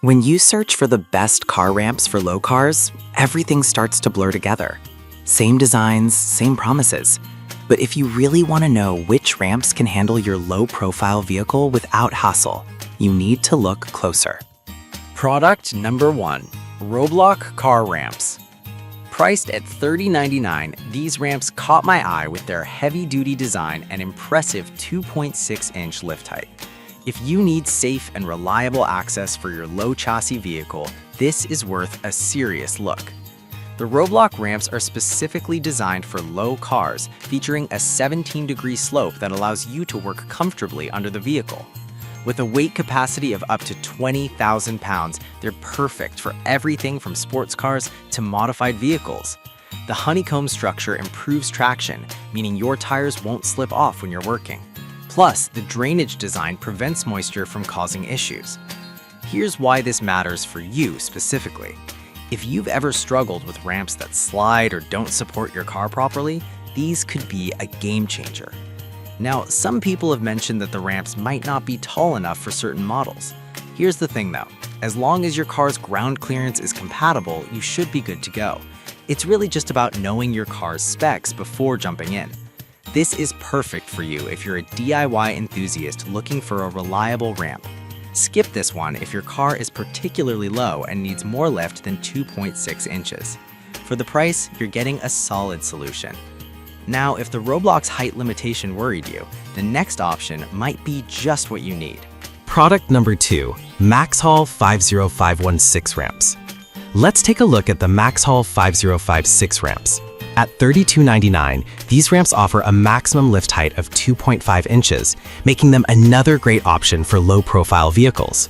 When you search for the best car ramps for low cars, everything starts to blur together. Same designs, same promises. But if you really want to know which ramps can handle your low-profile vehicle without hassle, you need to look closer. Product number 1, Roblox car ramps. Priced at $30.99, these ramps caught my eye with their heavy-duty design and impressive 2.6-inch lift height. If you need safe and reliable access for your low-chassis vehicle, this is worth a serious look. The Roblox ramps are specifically designed for low cars, featuring a 17-degree slope that allows you to work comfortably under the vehicle. With a weight capacity of up to 20,000 pounds, they're perfect for everything from sports cars to modified vehicles. The honeycomb structure improves traction, meaning your tires won't slip off when you're working. Plus, the drainage design prevents moisture from causing issues. Here's why this matters for you specifically. If you've ever struggled with ramps that slide or don't support your car properly, these could be a game changer. Now, some people have mentioned that the ramps might not be tall enough for certain models. Here's the thing though, as long as your car's ground clearance is compatible, you should be good to go. It's really just about knowing your car's specs before jumping in. This is perfect for you if you're a DIY enthusiast looking for a reliable ramp. Skip this one if your car is particularly low and needs more lift than 2.6 inches. For the price, you're getting a solid solution. Now, if the Roblox height limitation worried you, the next option might be just what you need. Product number 2, Maxhall 50516 ramps. Let's take a look at the Maxhall 5056 ramps. At $32.99, these ramps offer a maximum lift height of 2.5 inches, making them another great option for low-profile vehicles.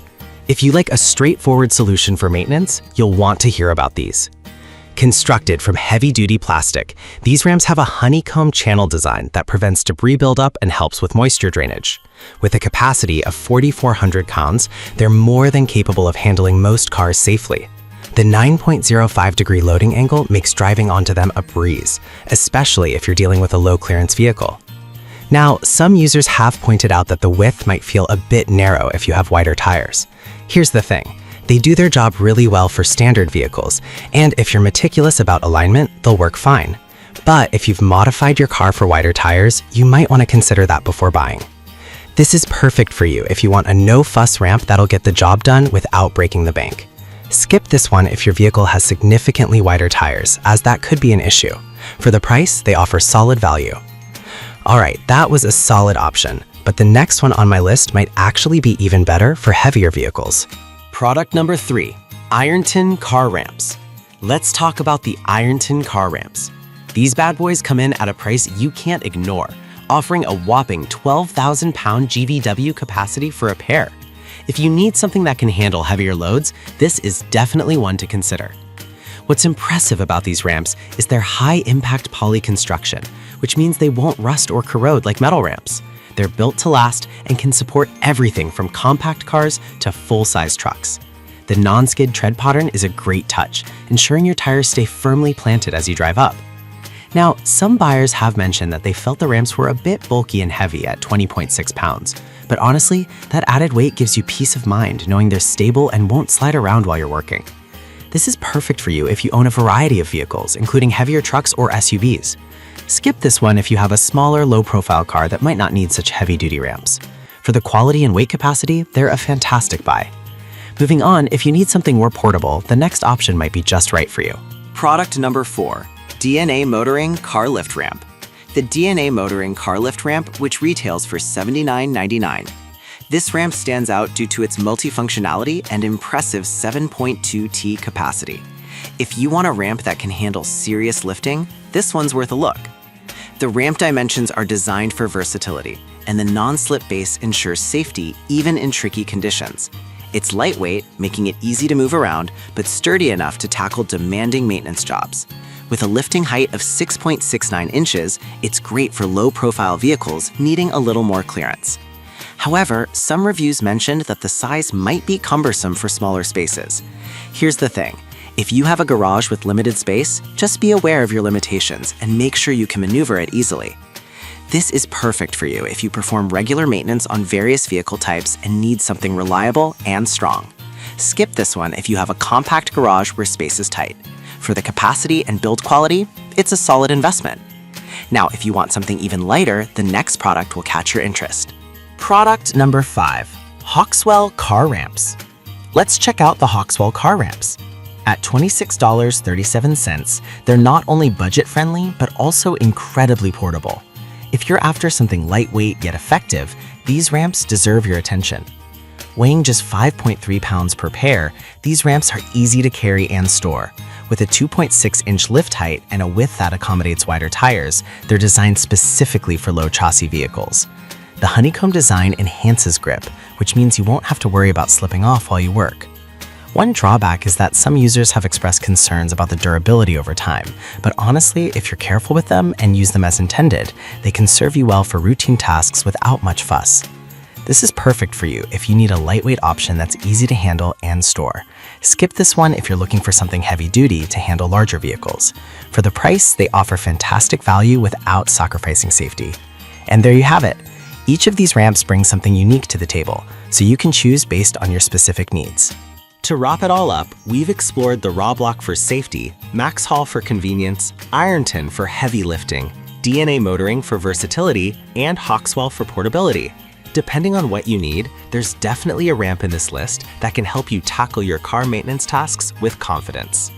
If you like a straightforward solution for maintenance, you'll want to hear about these. Constructed from heavy-duty plastic, these ramps have a honeycomb channel design that prevents debris buildup and helps with moisture drainage. With a capacity of 4,400 pounds, they're more than capable of handling most cars safely. The 9.05-degree loading angle makes driving onto them a breeze, especially if you're dealing with a low-clearance vehicle. Now, some users have pointed out that the width might feel a bit narrow if you have wider tires. Here's the thing. They do their job really well for standard vehicles, and if you're meticulous about alignment, they'll work fine. But if you've modified your car for wider tires, you might want to consider that before buying. This is perfect for you if you want a no-fuss ramp that'll get the job done without breaking the bank. Skip this one if your vehicle has significantly wider tires, as that could be an issue. For the price, they offer solid value. Alright, that was a solid option, but the next one on my list might actually be even better for heavier vehicles. Product number 3, Ironton car ramps. Let's talk about the Ironton car ramps. These bad boys come in at a price you can't ignore, offering a whopping 12,000-pound GVW capacity for a pair. If you need something that can handle heavier loads, this is definitely one to consider. What's impressive about these ramps is their high-impact poly construction, which means they won't rust or corrode like metal ramps. They're built to last and can support everything from compact cars to full-size trucks. The non-skid tread pattern is a great touch, ensuring your tires stay firmly planted as you drive up. Now, some buyers have mentioned that they felt the ramps were a bit bulky and heavy at 20.6 pounds, but honestly, that added weight gives you peace of mind knowing they're stable and won't slide around while you're working. This is perfect for you if you own a variety of vehicles, including heavier trucks or SUVs. Skip this one if you have a smaller, low-profile car that might not need such heavy-duty ramps. For the quality and weight capacity, they're a fantastic buy. Moving on, if you need something more portable, the next option might be just right for you. Product number 4, DNA Motoring Car Lift Ramp. The DNA Motoring Car Lift Ramp, which retails for $79.99. This ramp stands out due to its multifunctionality and impressive 7.2T capacity. If you want a ramp that can handle serious lifting, this one's worth a look. The ramp dimensions are designed for versatility, and the non-slip base ensures safety even in tricky conditions. It's lightweight, making it easy to move around, but sturdy enough to tackle demanding maintenance jobs. With a lifting height of 6.69 inches, it's great for low-profile vehicles needing a little more clearance. However, some reviews mentioned that the size might be cumbersome for smaller spaces. Here's the thing. If you have a garage with limited space, just be aware of your limitations and make sure you can maneuver it easily. This is perfect for you if you perform regular maintenance on various vehicle types and need something reliable and strong. Skip this one if you have a compact garage where space is tight. For the capacity and build quality, it's a solid investment. Now, if you want something even lighter, the next product will catch your interest. Product number 5, Hawkswell Car Ramps. Let's check out the Hawkswell Car Ramps. At $26.37, they're not only budget-friendly, but also incredibly portable. If you're after something lightweight yet effective, these ramps deserve your attention. Weighing just 5.3 pounds per pair, these ramps are easy to carry and store. With a 2.6-inch lift height and a width that accommodates wider tires, they're designed specifically for low chassis vehicles. The honeycomb design enhances grip, which means you won't have to worry about slipping off while you work. One drawback is that some users have expressed concerns about the durability over time, but honestly, if you're careful with them and use them as intended, they can serve you well for routine tasks without much fuss. This is perfect for you if you need a lightweight option that's easy to handle and store. Skip this one if you're looking for something heavy-duty to handle larger vehicles. For the price, they offer fantastic value without sacrificing safety. And there you have it. Each of these ramps brings something unique to the table, so you can choose based on your specific needs. To wrap it all up, we've explored the Roblox for safety, Maxhall for convenience, Ironton for heavy lifting, DNA Motoring for versatility, and Hawkswell for portability. Depending on what you need, there's definitely a ramp in this list that can help you tackle your car maintenance tasks with confidence.